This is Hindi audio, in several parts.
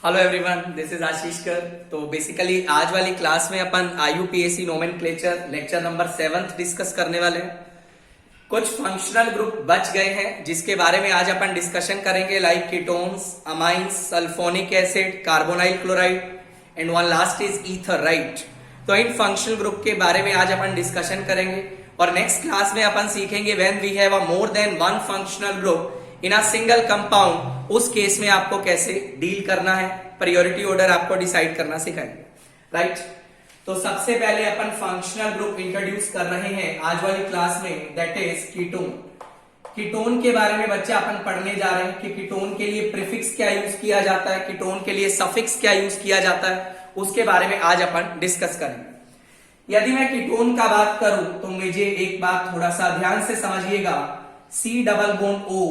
हेलो एवरीवन, दिस इज आशीष कर। तो बेसिकली आज वाली क्लास में अपन IUPAC nomenclature lecture number 7 discuss करने वाले हैं। कुछ फंक्शनल ग्रुप बच गए हैं जिसके बारे में आज अपन डिस्कशन करेंगे, like ketones, amines, sulphonic acid, carbonyl chloride and one last is ether, right. तो इन फंक्शनल ग्रुप के बारे में आज अपन डिस्कशन करेंगे और नेक्स्ट क्लास में अपन सीखेंगे when we have a more than one functional group in a single compound, उस केस में आपको कैसे डील करना है, प्रायोरिटी ऑर्डर आपको डिसाइड करना सिखाएंगे, राइट। तो सबसे पहले अपन फंक्शनल ग्रुप इंट्रोड्यूस कर रहे हैं आज वाली क्लास में, दैट इज कीटोन। कीटोन के बारे में बच्चे अपन पढ़ने जा रहे हैं कि कीटोन के लिए प्रीफिक्स क्या यूज किया जाता है, कीटोन के लिए सफिक्स क्या यूज किया जाता है, उसके बारे में आज अपन डिस्कस करेंगे। यदि मैं कीटोन का बात करूं तो मुझे एक बात थोड़ा सा ध्यान से समझिएगा, C डबल बॉन्ड O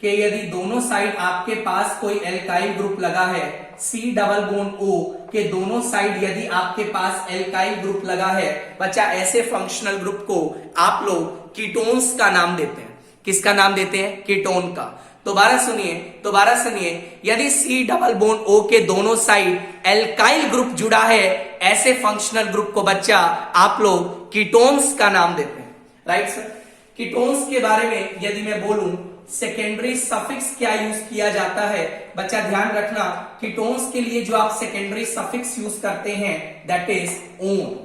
के यदि दोनों साइड आपके पास कोई एल्काइल ग्रुप लगा है, C डबल बॉन्ड O के दोनों साइड यदि आपके पास एल्काइल ग्रुप लगा है, बच्चा ऐसे फंक्शनल ग्रुप को आप लोग कीटोन्स का नाम देते हैं। किसका नाम देते हैं? कीटोन का। दोबारा सुनिए, यदि C डबल बॉन्ड O के दोनों साइड एल्काइल ग्रुप जुड़ा है, ऐसे फंक्शनल ग्रुप को बच्चा आप लोग कीटोन्स का नाम देते हैं, राइट सर। कीटोन्स के बारे में यदि मैं बोलूं, सेकेंडरी सफिक्स क्या यूज किया जाता है, बच्चा ध्यान रखना, कीटोन्स के लिए जो आप सेकेंडरी सफिक्स यूज करते हैं that is own.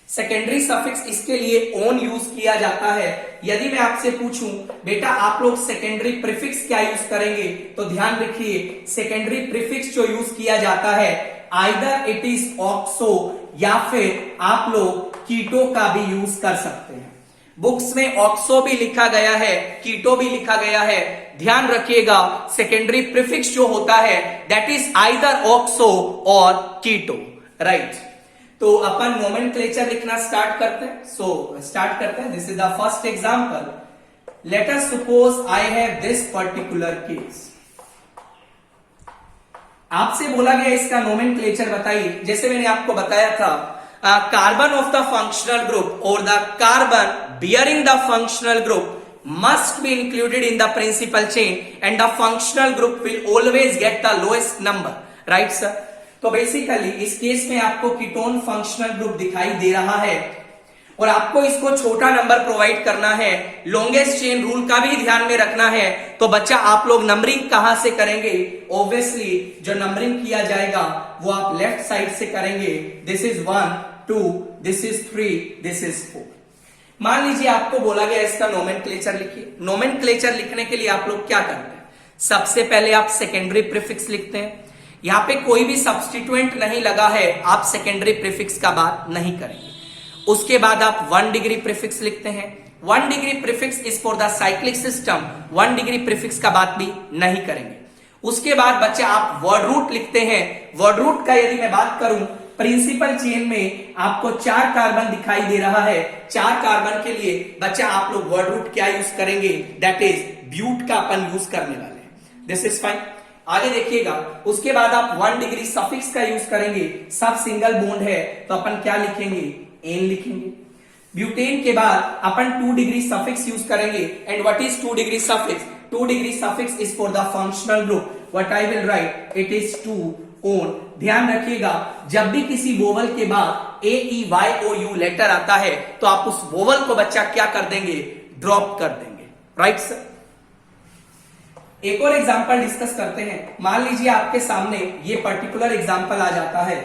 Secondary suffix इसके लिए ओन यूज किया जाता है। यदि मैं आपसे पूछूं बेटा आप लोग सेकेंडरी प्रीफिक्स क्या यूज करेंगे, तो ध्यान रखिए सेकेंडरी प्रीफिक्स जो यूज किया जाता है आइदर इट इज ऑक्सो या फिर आप लोग कीटो का भी यूज कर सकते हैं। बुक्स में ऑक्सो भी लिखा गया है, कीटो भी लिखा गया है। ध्यान रखिएगा सेकेंडरी प्रीफिक्स जो होता है दैट इज आइदर ऑक्सो और कीटो, राइट। तो अपन नोमेनक्लेचर लिखना स्टार्ट करते हैं। This is the first example. Late us suppose I have this particular case. आपसे बोला गया इसका नोमेनक्लेचर बताइए। जैसे मैंने आपको बताया था, carbon of the functional group or the carbon bearing the functional group must be included in the principal chain and the functional group will always get the lowest number, right sir। तो बेसिकली इस केस में आपको कीटोन फंक्शनल ग्रुप दिखाई दे रहा है और आपको इसको छोटा नंबर प्रोवाइड करना है। लॉन्गेस्ट चेन रूल का भी ध्यान में रखना है। तो बच्चा आप लोग नंबरिंग कहां से करेंगे? ऑब्वियसली जो नंबरिंग किया जाएगा वो आप लेफ्ट साइड से करेंगे। This is 1 2, this is 3, this is 4। मान लीजिए आपको बोला गया इसका नोमेनक्लेचर लिखिए। नोमेनक्लेचर लिखने के लिए आप लोग क्या करते हैं? सबसे पहले आप सेकेंडरी प्रीफिक्स लिखते हैं। यहां पे कोई भी सब्स्टिट्यूएंट नहीं लगा है, आप सेकेंडरी प्रीफिक्स का बात नहीं करेंगे। उसके बाद आप 1 डिग्री प्रीफिक्स लिखते हैं। 1 degree prefix is for the cyclic system, 1 degree prefix का बात भी नहीं करेंगे। उसके बाद बच्चा आप वर्ड रूट लिखते हैं। वर्ड रूट का यदि मैं बात करूं, प्रिंसिपल चेन में आपको 4 कार्बन दिखाई दे रहा है। 4 कार्बन के लिए बच्चा आप लोग वर्ड रूट क्या यूज करेंगे? दैट इज ब्यूट का अपन यूज करने वाले हैं। This is fine. आगे देखिएगा, उसके बाद आप 1 डिग्री सफिक्स का यूज करेंगे। सब सिंगल बॉन्ड है तो अपन क्या लिखेंगे? एन लिखेंगे। ब्यूटेन के बाद अपन 2 डिग्री सफिक्स यूज करेंगे। And what is 2 degree suffix? 2 degree suffix is for the functional group. What I will write? It is 2 own. ध्यान रखिएगा जब भी किसी वोवल के बाद AEYOU लेटर आता है तो आप उस वोवल को बच्चा क्या कर देंगे? ड्रॉप कर देंगे, राइट सर। एक और एग्जांपल डिस्कस करते हैं। मान लीजिए आपके सामने ये पर्टिकुलर एग्जांपल आ जाता है।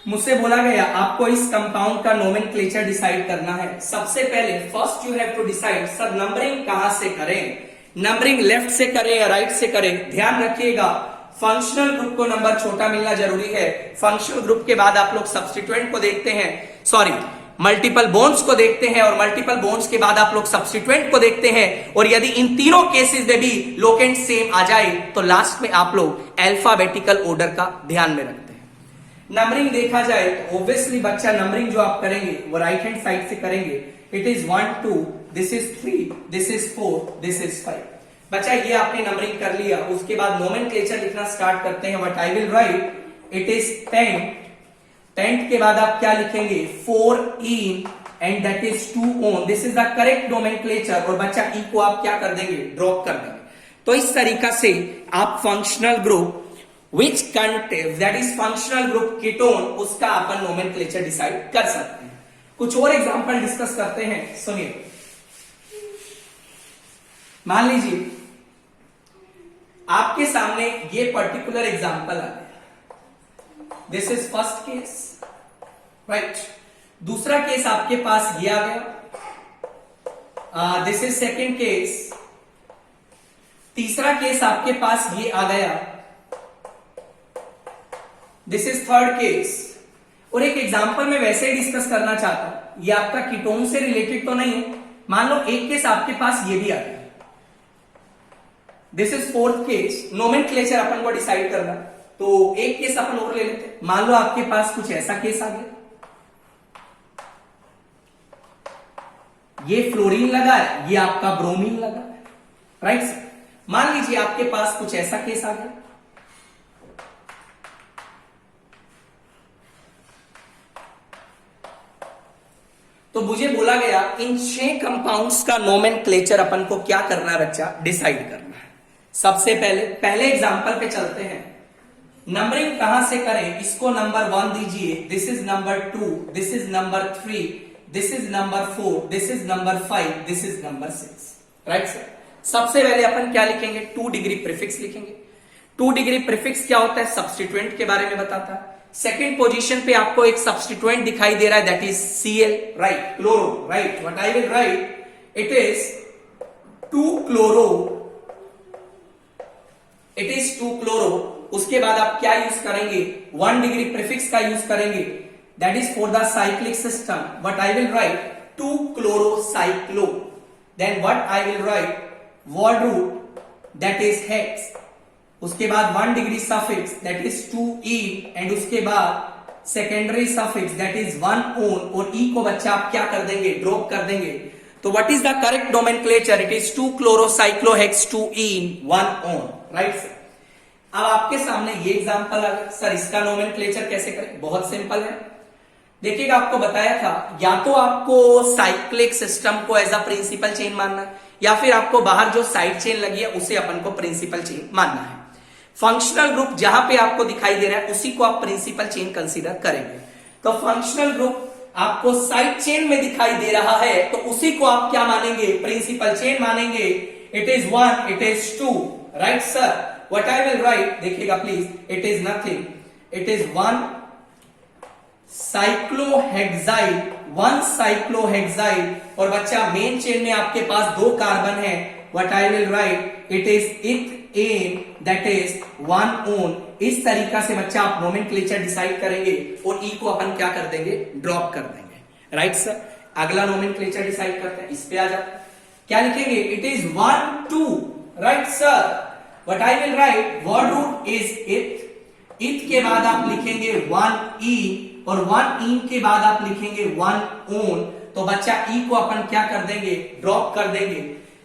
मुझसे बोला गया आपको इस कंपाउंड का नोमेनक्लेचर डिसाइड करना है। सबसे पहले first you have to decide sir numbering कहां से करें, नंबरिंग लेफ्ट से करें या राइट से करें। ध्यान रखिएगा फंक्शनल ग्रुप को नंबर छोटा मिलना जरूरी है। फंक्शनल ग्रुप के बाद आप लोग सब्स्टिट्यूएंट को देखते हैं, सॉरी मल्टीपल बॉन्ड्स को देखते हैं और मल्टीपल बॉन्ड्स के बाद आप लोग सब्स्टिट्यूएंट को देखते हैं। और यदि इन तीनों केसेस में भी लोकेंट सेम आ जाए तो लास्ट में आप लोग अल्फाबेटिकल ऑर्डर का ध्यान में रखते हैं। नंबरिंग देखा जाए तो ऑब्वियसली बच्चा नंबरिंग जो आप करेंगे वो राइट हैंड साइड से करेंगे। It is 1 2, this is 3, this is 4, this is 5। बच्चा ये आपने नंबरिंग कर लिया। उसके बाद नोमेनक्लेचर लिखना स्टार्ट करते हैं। What I will write? It is 10 के बाद आप क्या लिखेंगे? 4 in and that is 2 on. This is the correct nomenclature. और बच्चा ई को आप क्या कर देंगे? ड्रॉप कर देंगे। तो इस तरीका से आप functional group which contain that is functional group ketone उसका अपन नोमेनक्लेचर डिसाइड कर सकते हैं। कुछ और एग्जांपल डिस्कस करते हैं, सुनिए। मान लीजिए आपके सामने ये पर्टिकुलर एग्जांपल आ गया, this is first case, right. दूसरा केस आपके पास ये आ गया, दिस इज सेकेंड केस। तीसरा केस आपके पास ये आ गया, दिस इज थर्ड केस। और एक एग्जांपल में वैसे ही डिस्कस करना चाहता हूं, ये आपका कीटोन से रिलेटेड तो नहीं है। मान लो एक केस आपके पास ये भी आ गया, this is fourth case. Nomenclature अपन को डिसाइड करना, तो एक केस अपन और ले लेते हैं। मान लो आपके पास कुछ ऐसा केस आ गया, ये फ्लोरीन लगा है, ये आपका ब्रोमीन लगा है, राइट सर। मान लीजिए आपके पास कुछ ऐसा केस आ गया, तो मुझे बोला गया इन 6 कंपाउंड्स का नोमेनक्लेचर अपन को क्या करना है बच्चा, डिसाइड करना है। सबसे पहले एग्जांपल पे चलते हैं। नंबरिंग कहां से करें, इसको नंबर 1 दीजिए, this is number 2, this is number 3, this is number 4, this is number 5, this is number 6, right sir. सबसे पहले अपन क्या लिखेंगे, 2 डिग्री प्रीफिक्स लिखेंगे। 2 डिग्री प्रीफिक्स क्या होता है, सब्स्टिट्यूएंट के बारे में बताता है। सेकेंड पोजीशन पे आपको एक सब्स्टिट्यूएंट दिखाई दे रहा है, that is Cl, right, chloro, right. What I will write, it is 2 chloro, it is 2 chloro. उसके बाद आप क्या यूज करेंगे, 1 डिग्री प्रीफिक्स का यूज करेंगे, that is for the cyclic system. What I will write, 2 chloro cyclo. Then what I will write, word root, that is hex. उसके बाद 1 degree suffix, that is 2e, and उसके बाद secondary suffix, that is 1 own, और e को बच्चा आप क्या कर देंगे, ड्रॉप कर देंगे। तो what is the correct nomenclature, it is 2 क्लोरोसाइक्लोहेक्स 2ene 1 own, right sir. अब आपके सामने ये एग्जांपल आ गया, सर इसका नोमेनक्लेचर कैसे करें, बहुत सिंपल है। देखिएगा आपको बताया था, या तो आपको साइक्लिक सिस्टम को एज अ प्रिंसिपल चेन मानना है, या फिर आपको बाहर जो साइड चेन लगी है उसे अपन को प्रिंसिपल चेन मानना है। फंक्शनल ग्रुप जहां पे आपको दिखाई दे रहा है उसी को आप प्रिंसिपल चेन कंसीडर करेंगे। तो फंक्शनल ग्रुप आपको साइड चेन में दिखाई दे रहा है, तो उसी को आप क्या मानेंगे, प्रिंसिपल चेन मानेंगे। It is 1, it is 2, right sir. What I will write, देखिएगा please, it is nothing, it is 1 cyclohexide, 1 cyclohexide. और बच्चा मेन चेन में आपके पास 2 कार्बन है, what I will write, it is ethane, that is 1 one. इस तरीका से बच्चा आप नोमेनक्लेचर डिसाइड करेंगे और ई को अपन क्या कर देंगे, ड्रॉप कर देंगे, राइट सर। अगला नोमेनक्लेचर डिसाइड करते हैं, इस पे आ जाते हैं, क्या लिखेंगे, it is 1 2, right sir. What I will write, word root is eth, eth के बाद आप लिखेंगे 1e, और 1e के बाद आप लिखेंगे 1 ओन। तो बच्चा ई को अपन क्या कर देंगे, ड्रॉप कर देंगे।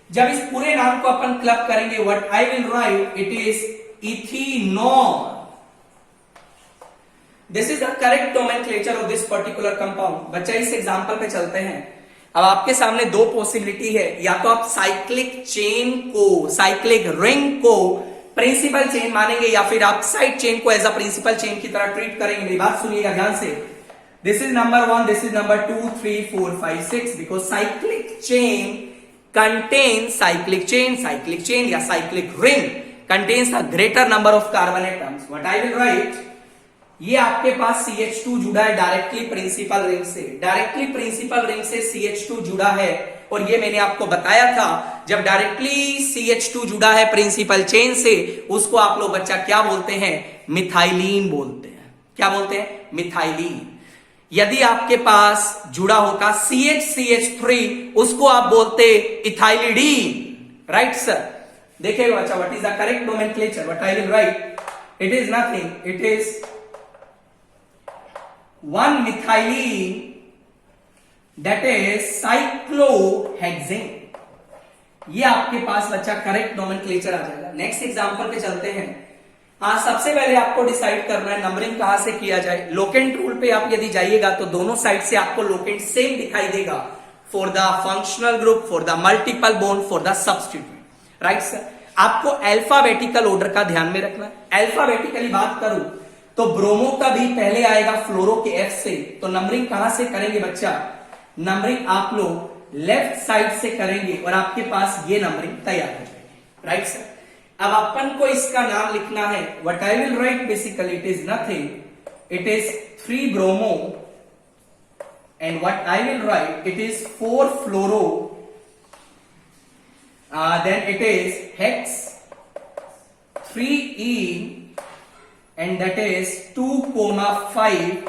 जब इस पूरे नाम को अपन क्लब करेंगे, what I will write, it is ethanol. This is the correct nomenclature of this particular compound. बच्चा इस एग्जांपल पे चलते हैं। अब आपके सामने 2 पॉसिबिलिटी है, या तो आप साइक्लिक चेन को, साइक्लिक रिंग को प्रिंसिपल चेन मानेंगे, या फिर आप साइड चेन को एज अ प्रिंसिपल चेन की तरह ट्रीट करेंगे। मेरी बात सुनिएगा ध्यान से। This is number 1, this is number 2, 3, 4, 5, 6, because cyclic chain contains cyclic chain या cyclic ring contains a greater number of carbon atoms. What I will write, ये आपके पास CH2 जुड़ा है डायरेक्टली प्रिंसिपल रिंग से, डायरेक्टली प्रिंसिपल रिंग से CH2 जुड़ा है। और ये मैंने आपको बताया था, जब डायरेक्टली CH2 जुड़ा है प्रिंसिपल चेन से, उसको आप लोग बच्चा क्या बोलते हैं, मिथाइलिन बोलते हैं। क्या बोलते हैं, मिथाइलिन। यदि आपके पास जुड़ा होता CH3, उसको आप बोलते इथाइलिडीन, राइट सर। देखिएगा बच्चा, what is the correct nomenclature, what I will write, it is nothing, it is 1 methylene, that is cyclohexane. ये आपके पास बच्चा करेक्ट नोमेनक्लेचर आ जाएगा। नेक्स्ट एग्जांपल पे चलते हैं। सबसे पहले आपको डिसाइड करना है नंबरिंग कहां से किया जाए। लोकेंट रूल पे आप यदि जाइएगा तो दोनों साइड से आपको लोकेंट सेम दिखाई देगा, for the functional group, for the multiple bond, for the substituent, right sir. आपको अल्फाबेटिकल ऑर्डर का ध्यान में रखना है। अल्फाबेटिकली बात करूं तो ब्रोमो का भी पहले आएगा फ्लोरो के एफ से, तो नंबरिंग कहां से करेंगे बच्चा? नंबरिंग आप लोग लेफ्ट साइड से करेंगे और आपके पास ये नंबरिंग तैयार हो जाएगी, राइट सर। अब अपन को इसका नाम लिखना है। What I will right basically it is nothing, it is 3 bromo and what I will write, it is 4 fluoro, then it is hex 3ene and that is 2,5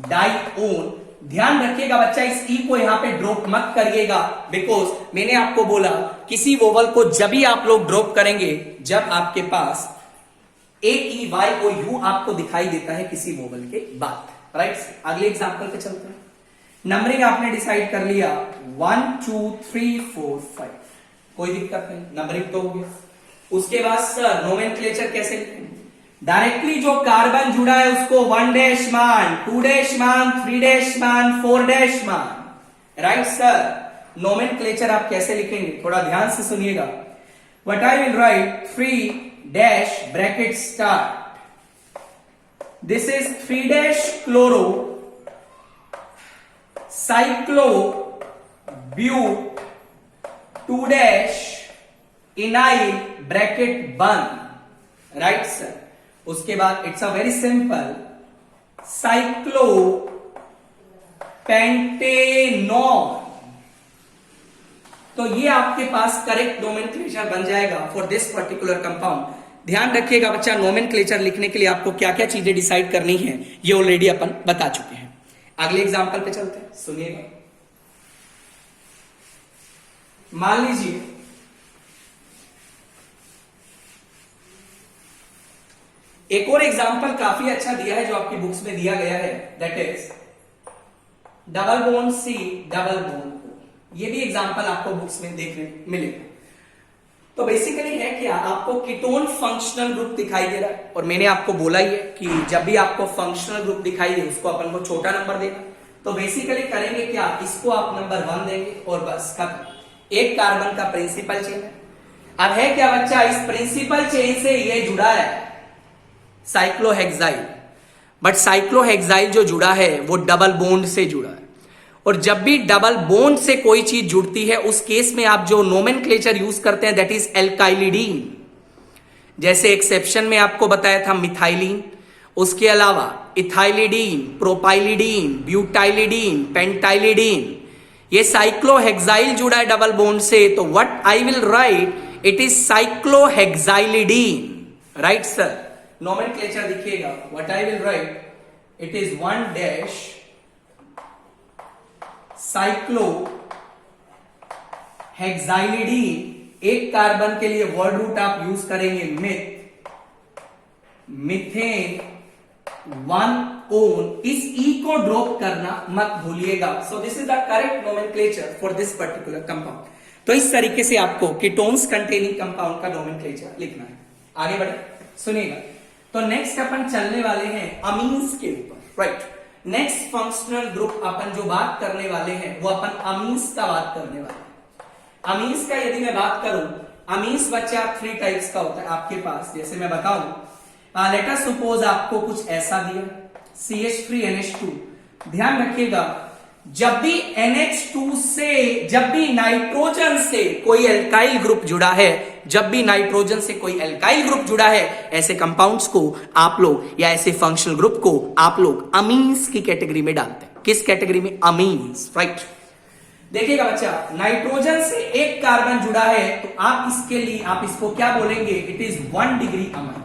dione। ध्यान रखिएगा बच्चा, इस ई को यहां पे ड्रॉप मत करिएगा, बिकॉज मैंने आपको बोला किसी वोवल को जब भी आप लोग ड्रॉप करेंगे जब आपके पास ए ई वाई ओ यू आपको दिखाई देता है किसी वोवल के बाद, राइट। अगले एग्जांपल पे चलते हैं। नंबरिंग आपने डिसाइड कर लिया 1 2 3 4 5, कोई दिक्कत नहीं, नंबरिंग तो हो गया। उसके बाद सर नोमेनक्लेचर कैसे लिखेंगे? डायरेक्टली जो कार्बन जुड़ा है उसको 1 डैश मान, 2 डैश मान, 3 डैश मान, 4 डैश मान, राइट सर। नोमेनक्लेचर आप कैसे लिखेंगे थोड़ा ध्यान से सुनिएगा। What I will write 3 dash bracket start, this is 3 dash chloro cyclo but 2 dash ynyl bracket बंद, राइट सर। उसके बाद it's a very simple cyclo pentanone. तो ये आपके पास करेक्ट नोमेनक्लेचर बन जाएगा फॉर दिस पर्टिकुलर कंपाउंड। ध्यान रखिएगा बच्चा, नोमेनक्लेचर लिखने के लिए आपको क्या क्या चीजें डिसाइड करनी है ये ऑलरेडी अपन बता चुके हैं। अगले एग्जांपल पे चलते हैं, सुनिएगा। मान लीजिए एक और एग्जांपल काफी अच्छा दिया है जो आपकी बुक्स में दिया गया है, that is double bond C double bond O. ये भी एग्जांपल आपको बुक्स में देखने मिलेगा। तो बेसिकली है क्या, आपको कीटोन फंक्शनल ग्रुप दिखाई दे रहा है और मैंने आपको बोला ही है कि जब भी आपको फंक्शनल ग्रुप दिखाई दे उसको अपन को छोटा नंबर देना। तो बेसिकली करेंगे क्या, इसको आप नंबर 1 देंगे और बस खत्म। एक कार्बन का प्रिंसिपल चेन है। अब है क्या बच्चा, इस प्रिंसिपल चेन से ये जुड़ा है साइक्लोहेक्साइल, बट साइक्लोहेक्साइल जो जुड़ा है वो डबल बॉन्ड से जुड़ा है। और जब भी डबल बॉन्ड से कोई चीज जुड़ती है उस केस में आप जो नोमेनक्लेचर यूज करते हैं दैट इज एल्काइलिडीन। जैसे एक्सेप्शन में आपको बताया था मिथाइलिन, उसके अलावा इथाइलिडीन, प्रोपाइलिडीन, ब्यूटाइलिडीन, पेंटाइलिडीन। ये साइक्लोहेक्साइल जुड़ा है डबल बॉन्ड से, तो what I will write, it is cyclohexylidene, right sir. Nomenclature देखिएगा, what I will write, it is 1 dash cyclo hexylidene. एक कार्बन के लिए वर्ड रूट आप यूज करेंगे मिथ, मिथेन 1 ओन। इस ई को ड्रॉप करना मत भूलिएगा। So this is the correct nomenclature for this particular compound. तो इस तरीके से आपको कीटोन्स कंटेनिंग कंपाउंड का नोमेनक्लेचर लिखना है। आगे बढ़े, सुनिएगा। तो नेक्स्ट अपन चलने वाले हैं अमीन्स के ऊपर, राइट। नेक्स्ट फंक्शनल ग्रुप अपन जो बात करने वाले हैं वो अपन अमीन्स का बात करने वाले हैं। अमीन्स का यदि मैं बात करूं, अमीन्स बच्चा 3 टाइप्स का होता है आपके पास। जैसे मैं बताऊं, लेट अस सपोज आपको कुछ ऐसा दिया CH3NH2। ध्यान रखिएगा, जब भी NH2 से, जब भी नाइट्रोजन से कोई एल्काइल ग्रुप जुड़ा है, जब भी नाइट्रोजन से कोई एल्काइल ग्रुप जुड़ा है, ऐसे कंपाउंड्स को आप लोग या ऐसे फंक्शनल ग्रुप को आप लोग अमीन्स की कैटेगरी में डालते हैं। किस कैटेगरी में? Amines, right. देखिएगा बच्चा, नाइट्रोजन से एक कार्बन जुड़ा है तो आप इसके लिए आप इसको क्या बोलेंगे, it is 1 degree amine.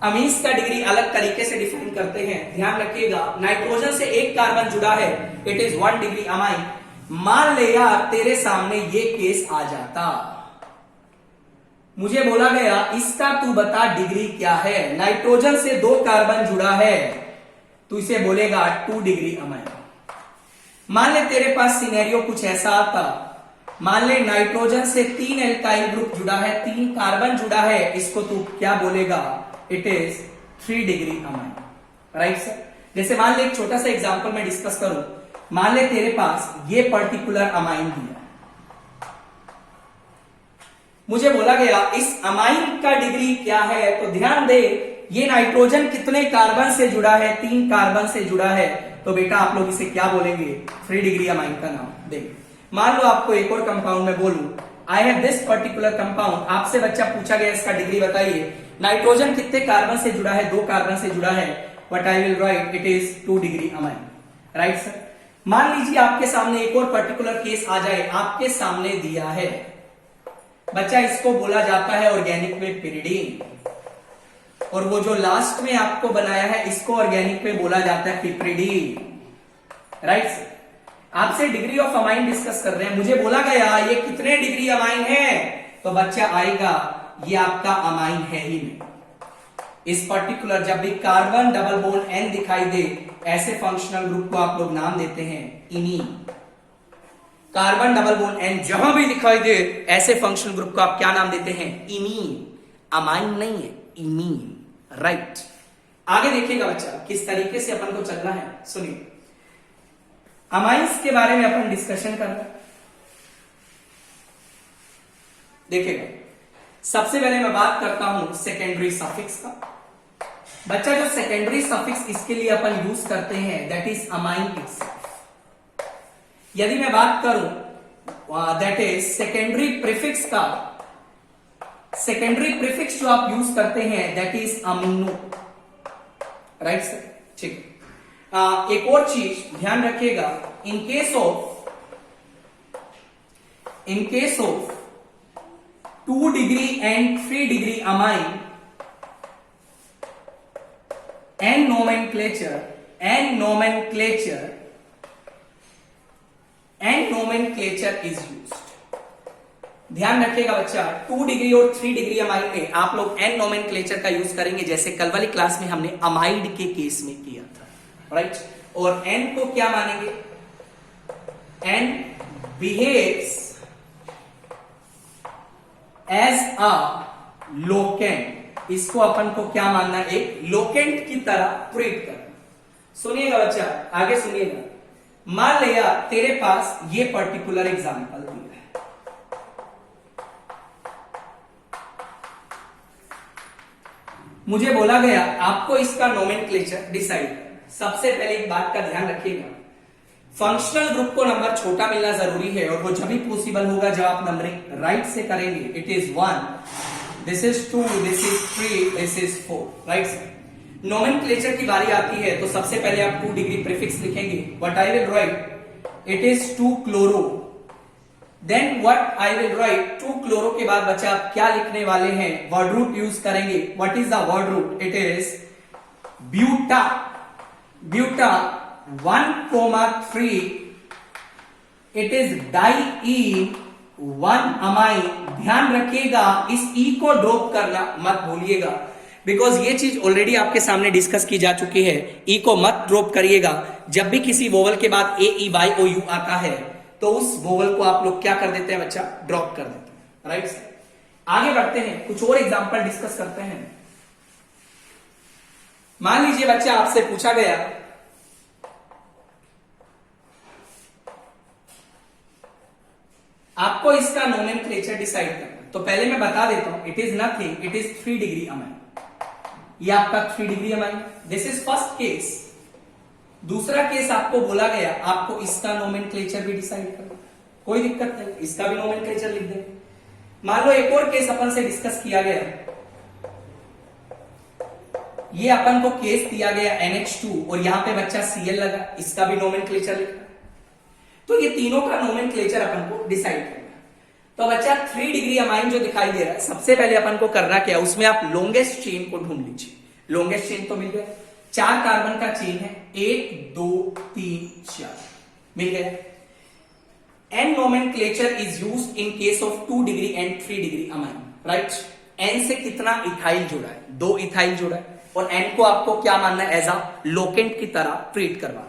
Amines का डिग्री अलग तरीके से डिफाइन करते हैं। ध्यान रखिएगा, नाइट्रोजन से एक कार्बन जुड़ा है, इट इज 1 डिग्री अमाइन। मान ले यार तेरे सामने ये केस आ जाता, मुझे बोला गया इसका तू बता डिग्री क्या है। नाइट्रोजन से 2 कार्बन जुड़ा है, तू इसे बोलेगा 2 डिग्री अमाइन। मान ले तेरे पास सिनेरियो कुछ ऐसा आता, मान ले नाइट्रोजन से 3 एल्काइल ग्रुप जुड़ा है, 3 कार्बन जुड़ा है, इसको तू क्या बोलेगा, it is 3 degree amine, right sir. जैसे मान ले एक छोटा सा एग्जांपल मैं डिस्कस करूं, मान ले तेरे पास ये पर्टिकुलर अमाइन दिया, मुझे बोला गया इस अमाइन का डिग्री क्या है, तो ध्यान दे ये नाइट्रोजन कितने कार्बन से जुड़ा है, 3 कार्बन से जुड़ा है, तो बेटा आप लोग इसे क्या बोलेंगे, 3 डिग्री अमाइन का नाम देंगे। मान लो आपको एक और कंपाउंड में बोलूं, I have this particular compound, आपसे बच्चा पूछा गया इसका डिग्री बताइए, नाइट्रोजन कितने कार्बन से जुड़ा है, 2 कार्बन से जुड़ा है, but I will write it is 2 degree amine, right sir. मान लीजिए आपके सामने एक और पर्टिकुलर केस आ जाए, आपके सामने दिया है बच्चा, इसको बोला जाता है ऑर्गेनिक में पिरिडीन, और वो जो लास्ट में आपको बनाया है इसको ऑर्गेनिक में बोला जाता है पिप्रिडीन, राइट सर। आपसे डिग्री ऑफ अमाइन डिस्कस कर रहे हैं, मुझे बोला गया ये कितने डिग्री अमाइन है, तो बच्चा आएगा ये आपका अमाइन है ही नहीं। इस पर्टिकुलर जब भी कार्बन डबल बॉन्ड एन दिखाई दे, ऐसे फंक्शनल ग्रुप को आप लोग नाम देते हैं imine. Carbon double bond N जहां भी दिखाई दे, ऐसे फंक्शनल ग्रुप को आप क्या नाम देते हैं, इमीन, अमाइन नहीं है, इमीन, राइट। आगे देखिएगा बच्चा किस तरीके से अपन को चलना है, सुनिए। अमाइंस के बारे में अपन डिस्कशन कर रहे हैं, देखिएगा सबसे पहले मैं बात करता हूं सेकेंडरी सफिक्स का। बच्चा जो सेकेंडरी सफिक्स इसके लिए अपन यूज करते हैं दैट इज अमाइन इटसेल्फ। यदि मैं बात करूं दैट इज सेकेंडरी प्रीफिक्स का, सेकेंडरी प्रीफिक्स जो आप यूज करते हैं that is amino, right sir, ठीक। एक और चीज ध्यान रखिएगा, in case of 2 degree and 3 degree amine, N nomenclature is used. ध्यान रखिएगा बच्चा, 2 डिग्री और 3 डिग्री अमाइन में आप लोग एन नोमेनक्लेचर का यूज करेंगे, जैसे कल वाली क्लास में हमने अमाइड के केस में किया था, राइट। और एन को क्या मानेंगे, N behaves as a locant, इसको अपन को क्या मानना है, एक लोकेंट की तरह ट्रीट करना। सुनिएगा बच्चा, आगे सुनिएगा। मान लिया तेरे पास ये पर्टिकुलर एग्जांपल दिया है, मुझे बोला गया आपको इसका नोमेनक्लेचर डिसाइड करना। सबसे पहले एक बात का ध्यान रखिएगा, फंक्शनल ग्रुप को नंबर छोटा मिलना जरूरी है, और वो जब भी पॉसिबल होगा जब आप नंबरिंग राइट से करेंगे। It is 1, this is 2, this is 3, this is 4, right. Nomenclature की बारी आती है तो सबसे पहले आप 2 डिग्री प्रीफिक्स लिखेंगे, what I will write it is 2 chloro, then what I will write 2 chloro के बाद बच्चा आप क्या लिखने वाले हैं, वर्ड रूट यूज करेंगे। What is the word root, it is buta, 1,3, it is di 1 amine. ध्यान रखिएगा इस ई को ड्रॉप करना मत भूलिएगा, बिकॉज ये चीज ऑलरेडी आपके सामने डिस्कस की जा चुकी है। ई को मत ड्रॉप करिएगा, जब भी किसी वोवल के बाद ए ई वाई ओ यू आता है तो उस वोवल को आप लोग क्या कर देते हैं बच्चा, ड्रॉप कर देते हैं, राइट। आगे बढ़ते हैं, कुछ और एग्जांपल डिस्कस करते हैं। मान लीजिए बच्चा आपसे पूछा गया आपको इसका नोमेनक्लेचर डिसाइड करना, तो पहले मैं बता देता हूं it is nothing, it is 3 degree amine. ये आपका 3 degree amine, this is first case. दूसरा केस आपको बोला गया आपको इसका नोमेनक्लेचर भी डिसाइड करना, कोई दिक्कत नहीं, इसका भी नोमेनक्लेचर लिख देंगे। मान लो एक और केस अपन से डिस्कस किया गया, ये अपन को केस दिया गया NH2 और यहां पे बच्चा Cl लगा, इसका भी नोमेनक्लेचर लिखना। तो ये तीनों का नोमेनक्लेचर अपन को डिसाइड करना। तो बच्चा 3 डिग्री अमाइन जो दिखाई दे रहा है, सबसे पहले अपन को करना क्या, उसमें आप लॉन्गेस्ट चेन को ढूंढ लीजिए। लॉन्गेस्ट चेन तो मिल गया, 4 कार्बन का चेन है, 1 2 3 4 मिल गया। N nomenclature is used in case of 2 degree and 3 degree amine, right. N से कितना इथाइल जुड़ा है, 2 इथाइल जुड़ा है, और एन को आपको क्या मानना है, एज अ लोकेंट की तरह ट्रीट करवाना।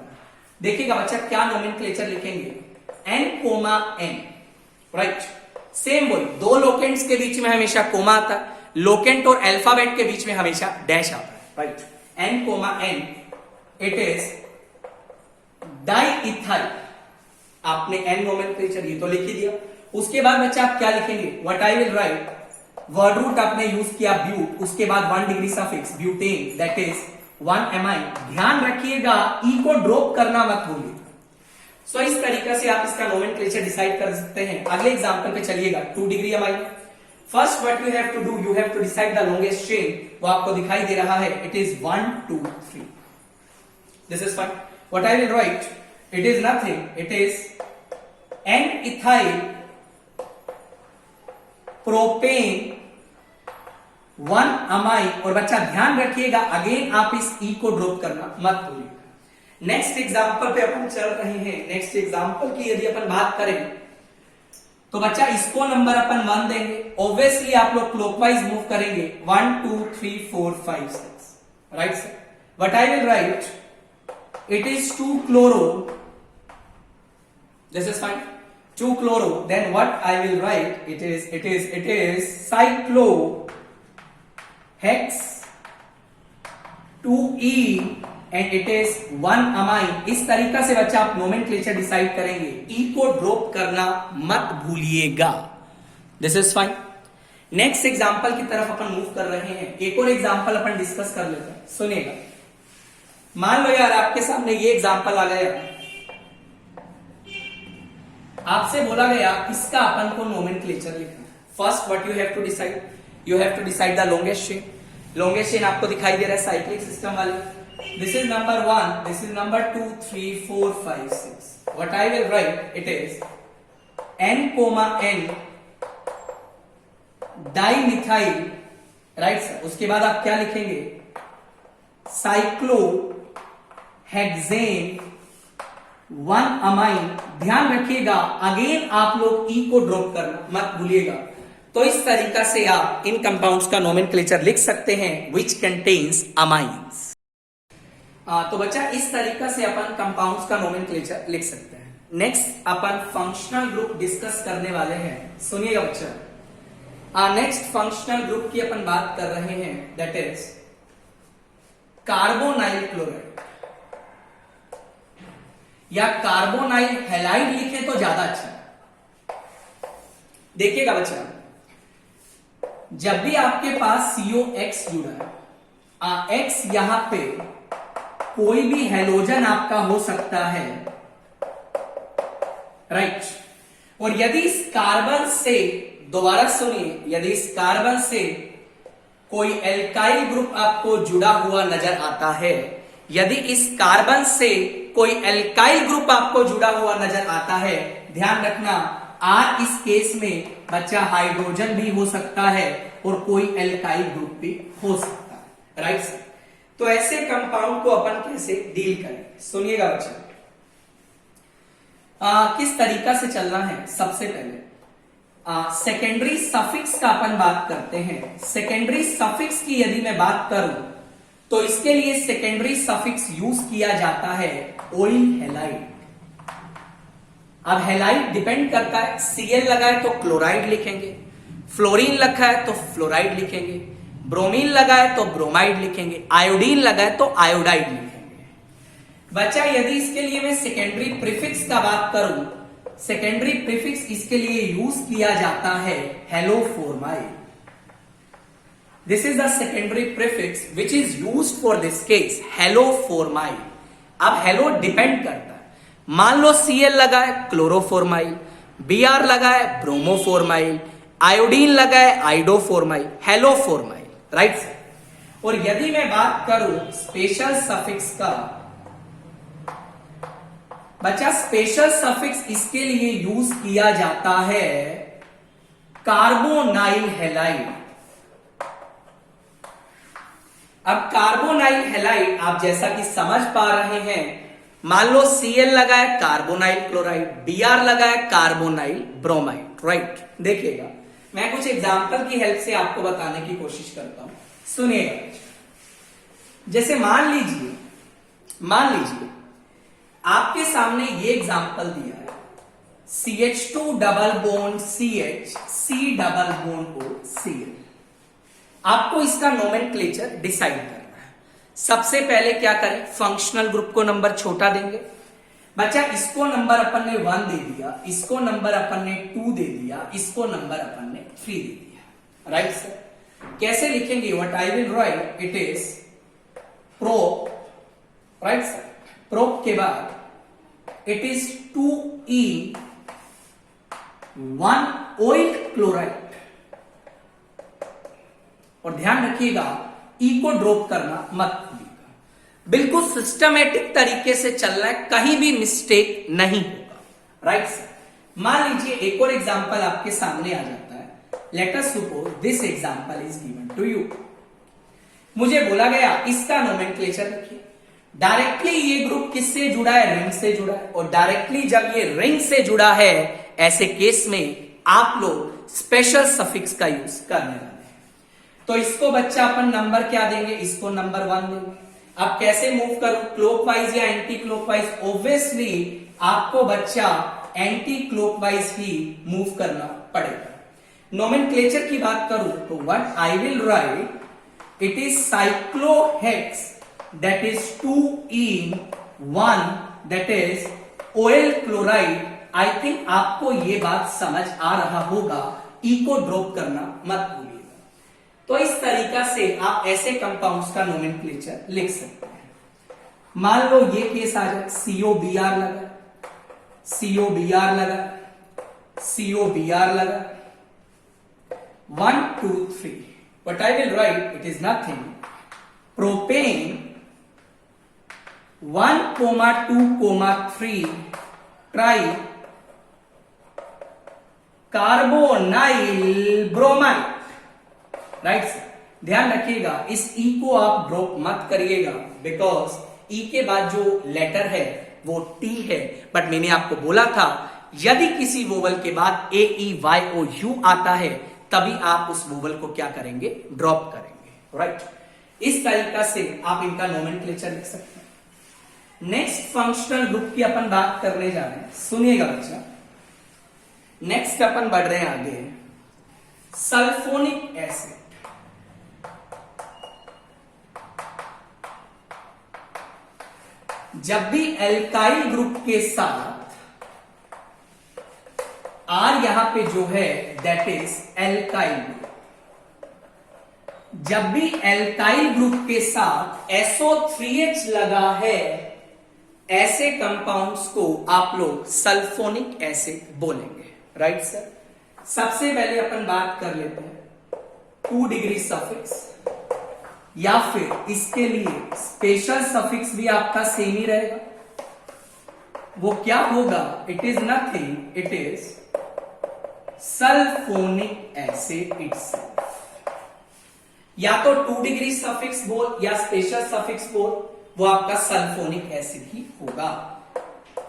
देखिएगा बच्चा क्या नोमेनक्लेचर लिखेंगे, N comma N, right. Same वही, 2 लोकेंट्स के बीच में हमेशा कोमा आता है, लोकेंट और अल्फाबेट के बीच में हमेशा डैश आता है, right. N comma N, it is di ethyl. आपने एन नोमेनक्लेचर ये तो लिख ही दिया, उसके बाद बच्चा आप क्या लिखेंगे, what I will write, word root आपने यूज किया ब्यूट, उसके बाद 1 degree suffix butane that is 1 amine. ध्यान रखिएगा ई को ड्रॉप करना मत भूलिए। सो इस तरीके से आप इसका नोमेनक्लेचर डिसाइड कर सकते हैं। अगले एग्जांपल पे चलिएगा, 2 degree amine. First what you have to do, you have to decide the longest chain, वो आपको दिखाई दे रहा है, it is 1 2 3, this is fine. What I will write, it is nothing, it is N ethyl propane 1 amine. और बच्चा ध्यान रखिएगा अगेन आप इस ई को ड्रॉप करना मत भूलिएगा। नेक्स्ट एग्जांपल पे अपन चल रहे हैं। नेक्स्ट एग्जांपल की यदि अपन बात करें तो बच्चा इसको नंबर अपन 1 देंगे। ऑब्वियसली आप लोग क्लॉकवाइज मूव करेंगे, 1 2 3 4 5 6, right sir. What I will write, it is 2 chloro, this is fine, 2 chloro. Then what I will write, it is cyclo hex 2e and it is 1 amine। इस तरीका से बच्चा आप नोमेनक्लेचर डिसाइड करेंगे, ई को ड्रॉप करना मत भूलिएगा, this is fine. Next example की तरफ अपन मूव कर रहे हैं। एक और एग्जांपल अपन डिस्कस कर लेते हैं, सुनिएगा। मान लो यार आपके सामने ये एग्जांपल आ गया, आपसे बोला गया इसका अपन को नोमेनक्लेचर लिखना। First what you have to decide, you have to decide the longest chain. Longest chain आपको दिखाई दे रहा है साइक्लिक सिस्टम वाले, this is number 1, this is number 2 3 4 5 6। What I will write, it is n, dimethyl, right sir. उसके बाद आप क्या लिखेंगे, साइक्लो हेक्सेन 1 अमाइन। ध्यान रखिएगा अगेन आप लोग ई को ड्रॉप करना मत भूलिएगा। तो इस तरीका से आप इन कंपाउंड्स का नोमेनक्लेचर लिख सकते हैं विच कंटेन्स अमाइंस। तो बच्चा इस तरीका से अपन कंपाउंड्स का नोमेनक्लेचर लिख सकते हैं। नेक्स्ट अपन फंक्शनल ग्रुप डिस्कस करने वाले हैं, सुनिएगा बच्चा। नेक्स्ट फंक्शनल ग्रुप की अपन बात कर रहे हैं, दैट इज कार्बोनाइल क्लोराइड या कार्बोनाइल हैलाइड लिखे तो ज्यादा अच्छा। देखिएगा बच्चा, जब भी आपके पास COX जुड़ा है, X यहां पे कोई भी हैलोजन आपका हो सकता है, राइट। और यदि इस कार्बन से, दोबारा सुनिए, यदि इस कार्बन से कोई एल्काइल ग्रुप आपको जुड़ा हुआ नजर आता है, यदि इस कार्बन से कोई एल्काइल ग्रुप आपको जुड़ा हुआ नजर आता है, ध्यान रखना R इस केस में बच्चा हाइड्रोजन भी हो सकता है और कोई एल्काइल ग्रुप भी हो सकता है, राइट। तो ऐसे कंपाउंड को अपन कैसे डील करें, सुनिएगा बच्चा। किस तरीका से चलना है, सबसे पहले सेकेंडरी सफिक्स का अपन बात करते हैं। सेकेंडरी सफिक्स की यदि मैं बात करूं तो इसके लिए सेकेंडरी सफिक्स यूज किया जाता है ऑयल हैलाइड। अब हैलाइड डिपेंड करता है, Cl लगा है तो क्लोराइड लिखेंगे, फ्लोरीन लगा है तो फ्लोराइड लिखेंगे, ब्रोमीन लगा है तो ब्रोमाइड लिखेंगे, आयोडीन लगा है तो आयोडाइड लिखेंगे। बच्चा यदि इसके लिए मैं सेकेंडरी प्रीफिक्स का बात करूं, सेकेंडरी प्रीफिक्स इसके लिए यूज किया जाता है haloformyl. This is the secondary prefix which is used for this case, haloformyl. अब हेलो डिपेंड करता है, मान लो Cl लगा है क्लोरोफोर्माइल, Br लगा है ब्रोमोफोर्माइल, आयोडीन लगा है आइडोफोर्माइल, हेलोफोर्माइल, राइट। और यदि मैं बात करूं स्पेशल सफिक्स का, बच्चा स्पेशल सफिक्स इसके लिए यूज किया जाता है कार्बोनाइल हैलाइड। अब कार्बोनाइल हैलाइड आप जैसा कि समझ पा रहे हैं, मान लो Cl लगा है कार्बोनाइल क्लोराइड, Br लगा है कार्बोनाइल ब्रोमाइड, राइट। देखिएगा मैं कुछ एग्जांपल की हेल्प से आपको बताने की कोशिश करता हूं, सुनिएगा। जैसे मान लीजिए आपके सामने ये एग्जांपल दिया है, CH2 double bond CH, C double bond O, Cl। आपको इसका नोमेनक्लेचर डिसाइड करना है। सबसे पहले क्या करें, फंक्शनल ग्रुप को नंबर छोटा देंगे, बच्चा इसको नंबर अपन ने 1 दे दिया, इसको नंबर अपन ने 2 दे दिया, इसको नंबर अपन ने 3 दे दिया, राइट सर। कैसे लिखेंगे? What I will write, it is prop, right sir. Prop के बाद it is 2E 1 oil chloride, और ध्यान रखिएगा ई को ड्रॉप करना मत भूलिएगा, बिल्कुल सिस्टमेटिक तरीके से चल रहा है, कहीं भी मिस्टेक नहीं होगा, राइट सर। मान लीजिए एक और एग्जांपल आपके सामने आ जाता है, let us suppose this example is given to you. मुझे बोला गया इसका नोमेनक्लेचर लिखिए। डायरेक्टली ये ग्रुप किससे जुड़ा है? रिंग से जुड़ा है, और डायरेक्टली जब ये रिंग से जुड़ा है ऐसे केस में आप लोग स्पेशल सफिक्स का यूज करने वाले हैं। तो इसको बच्चा अपन नंबर क्या देंगे? इसको नंबर 1 देंगे। अब कैसे मूव करूं, क्लॉकवाइज या एंटी क्लॉकवाइज? ऑब्वियसली आपको बच्चा एंटी क्लॉकवाइज ही मूव करना पड़ेगा। नोमेनक्लेचर की बात करूं तो what I will write, it is साइक्लोहेक्स, that is 2E1, that is oil chloride। I think आपको ये बात समझ आ रहा होगा, ई को ड्रॉप करना मत भूलिएगा। तो इस तरीका से आप ऐसे कंपाउंड्स का नोमेनक्लेचर लिख सकते हैं। मान लो ये केस आ जाए, COBr लगा, COBr लगा, COBr लगा, 1 2 3, what I will write, it is nothing, propane 1, 2, 3 try carbonyl bromide, right sir. ध्यान रखिएगा इस ई को आप ड्रॉप मत करिएगा, बिकॉज ई के बाद जो लेटर है वो टी है, बट मैंने आपको बोला था यदि किसी वोवल के बाद AEYOU आता है तभी आप उस वोवल को क्या करेंगे? ड्रॉप करेंगे, राइट। इस तरीका से आप इनका नोमेनक्लेचर लिख सकते हैं। नेक्स्ट फंक्शनल ग्रुप की अपन बात करने जा रहे हैं, सुनिएगा बच्चा। नेक्स्ट अपन बढ़ रहे हैं आगे, सल्फोनिक एसिड। जब भी एल्काइल ग्रुप के साथ R यहां पे जो है दैट इज एल्काइल ग्रुप, जब भी एल्काइल ग्रुप के साथ SO3H लगा है ऐसे कंपाउंड्स को आप लोग सल्फोनिक एसिड बोलेंगे, राइट सर। सबसे पहले अपन बात कर लेते हैं 2 डिग्री सफिक्स, या फिर इसके लिए स्पेशल सफिक्स भी आपका सेम ही रहेगा। वो क्या होगा? It is nothing, it is sulphonic acid itself. या तो 2 डिग्री सफिक्स बोल या स्पेशल सफिक्स बोल, वो आपका सल्फोनिक एसिड ही होगा।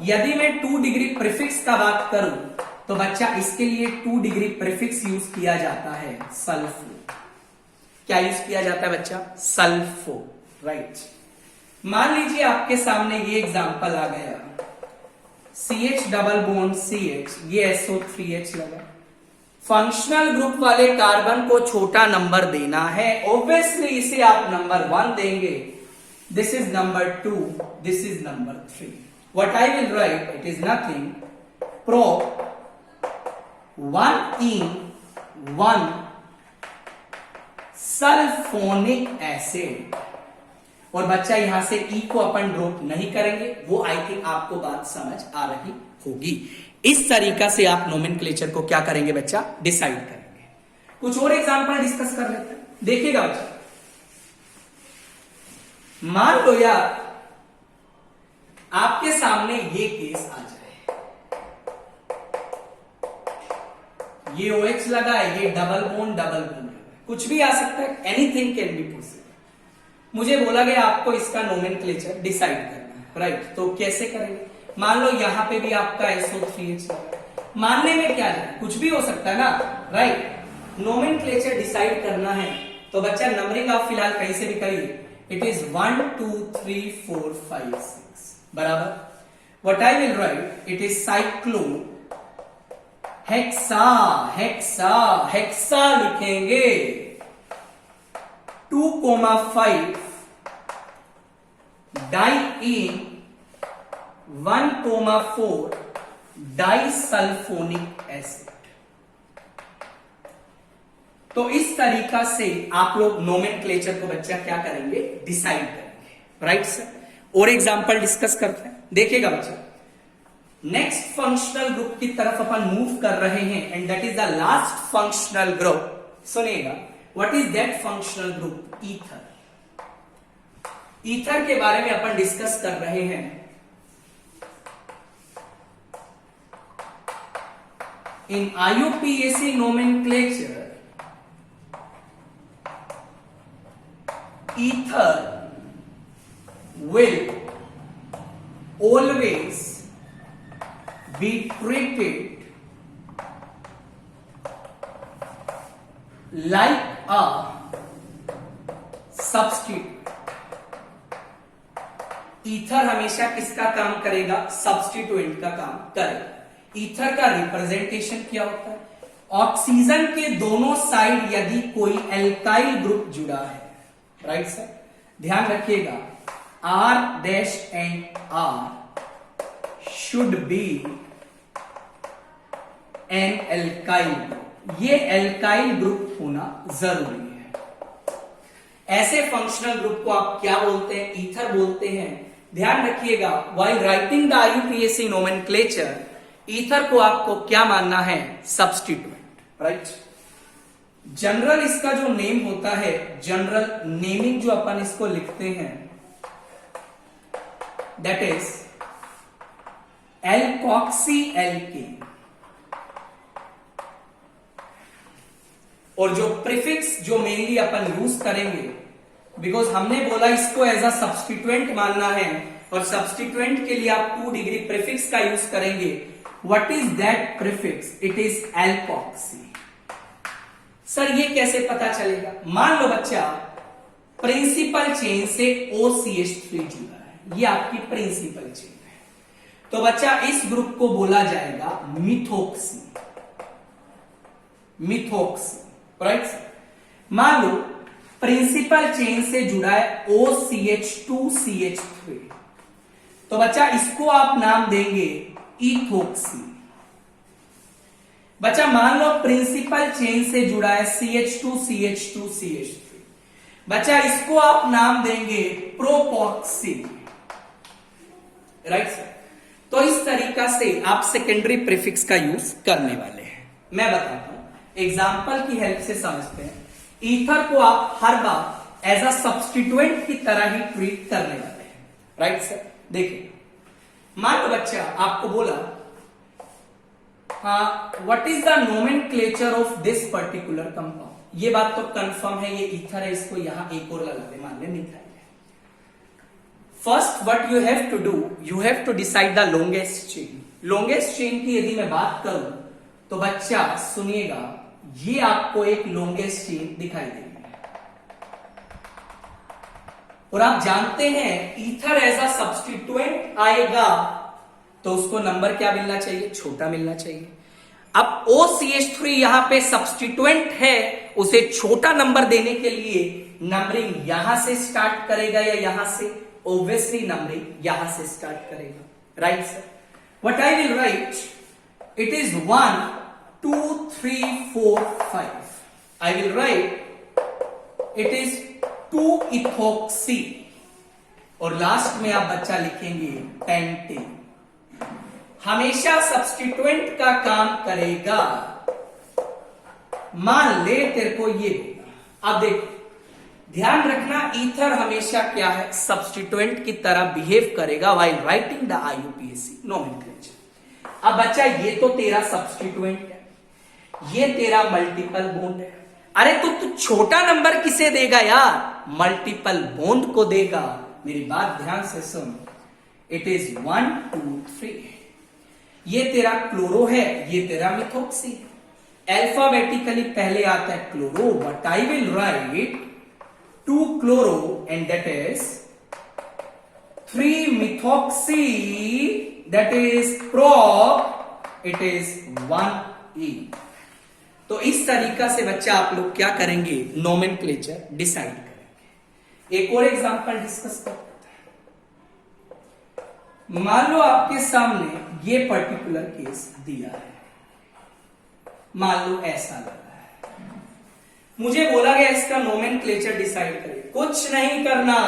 यदि मैं 2 डिग्री प्रीफिक्स का बात करूं तो बच्चा इसके लिए 2 डिग्री प्रीफिक्स यूज किया जाता है, सल्फो। क्या यूज किया जाता है बच्चा? Sulpho, right. मान लीजिए आपके सामने ये एग्जांपल आ गया, CH डबल बॉन्ड CH, ये SO3H लगा। फंक्शनल ग्रुप वाले कार्बन को छोटा नंबर देना है, ऑब्वियसली इसे आप नंबर 1 देंगे। This is number 2, this is number 3। What I will write, it is nothing, prop 1E1 sulphonic acid. और बच्चा यहां से ई को अपन ड्रॉप नहीं करेंगे, वो आई थिंक आपको बात समझ आ रही होगी। इस तरीका से आप नोमेनक्लेचर को क्या करेंगे बच्चा? डिसाइड करेंगे। कुछ और एग्जांपल डिस्कस कर लेते हैं, देखिएगा बच्चा। मान लो यार आपके सामने ये केस आ जाए, ये OH लगा है, ये डबल बॉन्ड लगा है, कुछ भी आ सकता है, एनीथिंग कैन बी पॉसिबल। मुझे बोला गया आपको इसका नोमेनक्लेचर डिसाइड करना है, राइट। तो कैसे करेंगे? मान लो यहां पे भी आपका SO3H लगा, मानने में क्या है, कुछ भी हो सकता है ना, राइट। नोमेनक्लेचर डिसाइड करना है तो बच्चा नंबरिंग आप फिलहाल कहीं से भी करिए। इट इज 1 2 3 4 5 6 बराबर। What I will write, it is cyclo hexa, hexa, hexa लिखेंगे 2,5 डाइईन 1,4 डाइसल्फोनिक एसिड। तो इस तरीका से आप लोग नोमेनक्लेचर को बच्चा क्या करेंगे, डिसाइड करेंगे, राइट सर। और एग्जांपल डिस्कस करते हैं, देखिएगा बच्चा। नेक्स्ट फंक्शनल ग्रुप की तरफ अपन मूव कर रहे हैं and that is the last functional group. सुनिएगा, what is that functional group? Ether. Ether के बारे में अपन डिस्कस कर रहे हैं। In IUPAC nomenclature, ether will always be treated like a substituent. Ether हमेशा किसका काम करेगा? सब्स्टिट्यूएंट का काम करेगा। ईथर का रिप्रेजेंटेशन क्या होता है? ऑक्सीजन के दोनों साइड यदि कोई एल्काइल ग्रुप जुड़ा है, राइट सर, ध्यान रखिएगा, R dash and R should be an alkyl group. ये एल्काइल ग्रुप होना जरूरी है। ऐसे फंक्शनल ग्रुप को आप क्या बोलते हैं? ईथर बोलते हैं। ध्यान रखिएगा, while writing the IUPAC nomenclature, ether को आपको क्या मानना है? Substituent, right. जनरल इसका जो नेम होता है, जनरल नेमिंग जो अपन इसको लिखते हैं, दैट इज एल्कोक्सी एल्केन। और जो प्रीफिक्स जो मेनली अपन यूज करेंगे, बिकॉज हमने बोला इसको एज अ सब्स्टिट्यूएंट मानना है और सब्स्टिट्यूएंट के लिए आप 2 डिग्री प्रीफिक्स का यूज करेंगे। What is that prefix? It is alkoxy. Sir ये कैसे पता चलेगा? मान लो बच्चा प्रिंसिपल चेन से OCH3 जुड़ा है, ये आपकी प्रिंसिपल चेन है, तो बच्चा इस ग्रुप को बोला जाएगा मिथोक्सी। Methoxy, right. मान लो प्रिंसिपल चेन से जुड़ा है OCH2CH3, तो बच्चा इसको आप नाम देंगे इथोक्सी। बच्चा मान लो प्रिंसिपल चेन से जुड़ा है CH2CH2CH3, बच्चा इसको आप नाम देंगे प्रोपॉक्सी, राइट सर। तो इस तरीका से आप सेकेंडरी प्रीफिक्स का यूज करने वाले हैं। मैं बताता हूं, एग्जाम्पल की हेल्प से समझते हैं। ईथर को आप हर बार एज अ सब्स्टिट्यूएंट की तरह ही ट्रीट करने वाले हैं, राइट सर। देखिए, मान लो बच्चा आपको बोला what is the nomenclature of this particular compound. ये बात तो कंफर्म है, ये ईथर है, इसको यहां एक और लगा दे, मान ले मिथाइल है। First what you have to do, you have to decide the longest chain. Longest chain की यदि मैं बात करूं तो बच्चा सुनिएगा, ये आपको एक लॉन्गेस्ट चेन दिखाई देगी और आप जानते हैं ईथर एज अ सब्स्टिट्यूएंट आएगा तो उसको नंबर क्या मिलना चाहिए? छोटा मिलना चाहिए। अब OCH3 यहां पे सब्स्टिट्यूएंट है, उसे छोटा नंबर देने के लिए नंबरिंग यहां से स्टार्ट करेगा या यहां से? ऑब्वियसली नंबरिंग यहां से स्टार्ट करेगा, right sir. What I will write, it is 1 2 3 4 5। I will write it is 2 ethoxy और लास्ट में आप बच्चा लिखेंगे पेंटेन। हमेशा सब्स्टिट्यूएंट का काम करेगा। मान ले तेरे को ये होगा, अब देखो ध्यान रखना, ईथर हमेशा क्या है? सब्स्टिट्यूएंट की तरह बिहेव करेगा while writing the IUPAC nomenclature. अब बच्चा ये तो तेरा सब्स्टिट्यूएंट है, ये तेरा मल्टीपल बॉन्ड है। अरे तू छोटा नंबर किसे देगा यार? मल्टीपल बॉन्ड को देगा। मेरी बात ध्यान से सुन, इट इज 1 2 3। ये तेरा क्लोरो है, ये तेरा मिथोक्सी है। अल्फाबेटिकली पहले आता है chloro, but I will write 2 chloro and that is 3 methoxy, that is prop, it is 1E। तो इस तरीका से बच्चा आप लोग क्या करेंगे? नोमेनक्लेचर डिसाइड करेंगे। एक और एग्जांपल डिस्कस करते हैं। मान लो आपके सामने ये पर्टिकुलर केस दिया है, मान लो ऐसा लगा है, मुझे बोला गया इसका नोमेनक्लेचर डिसाइड करिए। कुछ नहीं करना,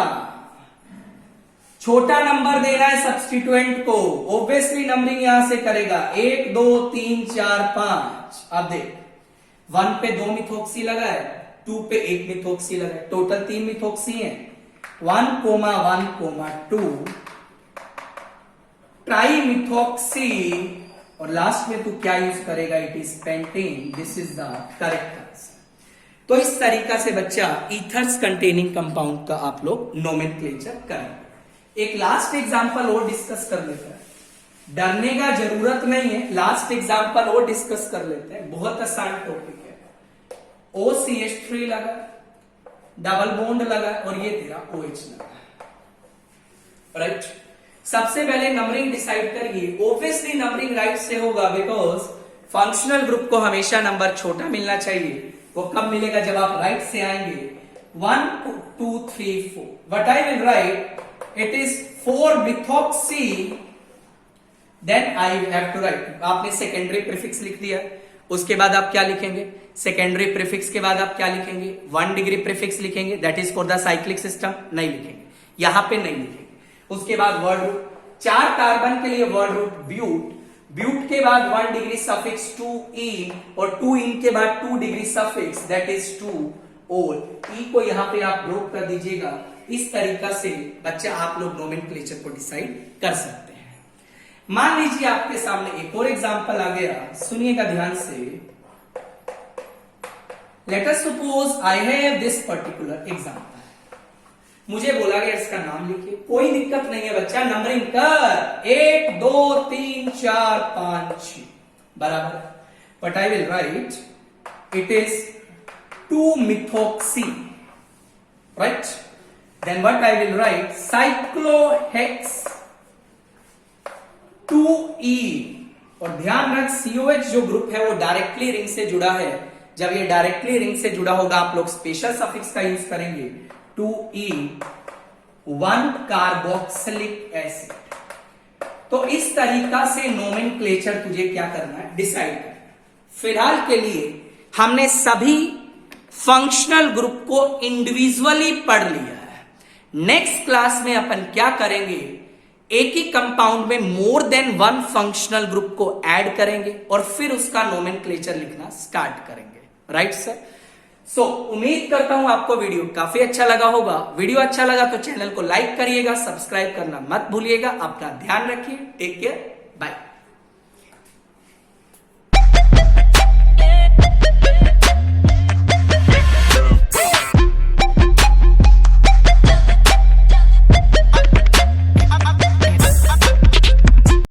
छोटा नंबर देना है सब्स्टिट्यूएंट को, ऑब्वियसली नंबरिंग यहां से करेगा 1 2 3 4 5। अब देख 1 पे 2 मिथोक्सी लगा है, 2 पे 1 मिथोक्सी लगा है, टोटल 3 मिथोक्सी है। 1 कोमा 1 कोमा 2 ट्राई मिथोक्सी, और लास्ट में तू क्या यूज करेगा, it is pentane. This is the correct answer. तो इस तरीका से बच्चा ईथर्स कंटेनिंग कंपाउंड का आप लोग नोमेनक्लेचर करेंगे। एक लास्ट एग्जांपल और डिस्कस कर लेते हैं, डरने का जरूरत नहीं है, लास्ट एग्जांपल और डिस्कस कर लेते हैं, बहुत आसान टॉपिक है। OCH3 लगा, डबल बॉन्ड लगा और ये तेरा OH लगा, राइट। सबसे पहले नंबरिंग डिसाइड करिए। ऑब्वियसली नंबरिंग राइट से होगा, बिकॉज फंक्शनल ग्रुप को हमेशा नंबर छोटा मिलना चाहिए। वो कब मिलेगा, जब आप राइट से आएंगे। 1 2 3 4, what I will write, it is 4 methoxy, then I have to write. आपने सेकेंडरी प्रीफिक्स लिख दिया, उसके बाद आप क्या लिखेंगे, सेकेंडरी प्रीफिक्स के बाद आप क्या लिखेंगे, 1 डिग्री प्रीफिक्स लिखेंगे, that is for the cyclic system, नहीं लिखेंगे, यहां पे नहीं लिखेंगे। उसके बाद वर्ड रूट, 4 कार्बन के लिए वर्ड रूट ब्यूट, ब्यूट के बाद 1 डिग्री सफिक्स 2 और 2 के बाद 2 डिग्री सफिक्स, दैट इज 2 और को यहां पे आप ड्रॉप कर दीजिएगा। इस तरीका से बच्चा आप लोग नोमेनक्लेचर को डिसाइड कर सकते हैं। मान लीजिए आपके सामने एक और एग्जांपल आ गया, सुनिएगा ध्यान से। Late us suppose I have this particular example, मुझे बोला गया इसका नाम लिखिए, कोई दिक्कत नहीं है बच्चा, नंबरिंग कर 1 2 3 4 5 6 बराबर। But I will write it is 2 methoxy, right. Then what I will write, cyclohex 2E, और ध्यान रख COH जो ग्रुप है वो डायरेक्टली रिंग से जुड़ा है। जब ये डायरेक्टली रिंग से जुड़ा होगा आप लोग स्पेशल सफिक्स का यूज करेंगे, 2E 1 कार्बोक्सिलिक एसिड। तो इस तरीका से नोमेनक्लेचर तुझे क्या करना है, डिसाइड करना है। फिलहाल के लिए हमने सभी फंक्शनल ग्रुप को इंडिविजुअली पढ़ लिया है। नेक्स्ट क्लास में अपन क्या करेंगे, एक ही कंपाउंड में मोर देन 1 फंक्शनल ग्रुप को ऐड करेंगे और फिर उसका नोमेनक्लेचर लिखना स्टार्ट करेंगे, राइट सर। सो उम्मीद करता हूं आपको वीडियो काफी अच्छा लगा होगा। वीडियो अच्छा लगा तो चैनल को लाइक करिएगा, सब्सक्राइब करना मत भूलिएगा। अपना ध्यान रखिए, टेक केयर, बाय।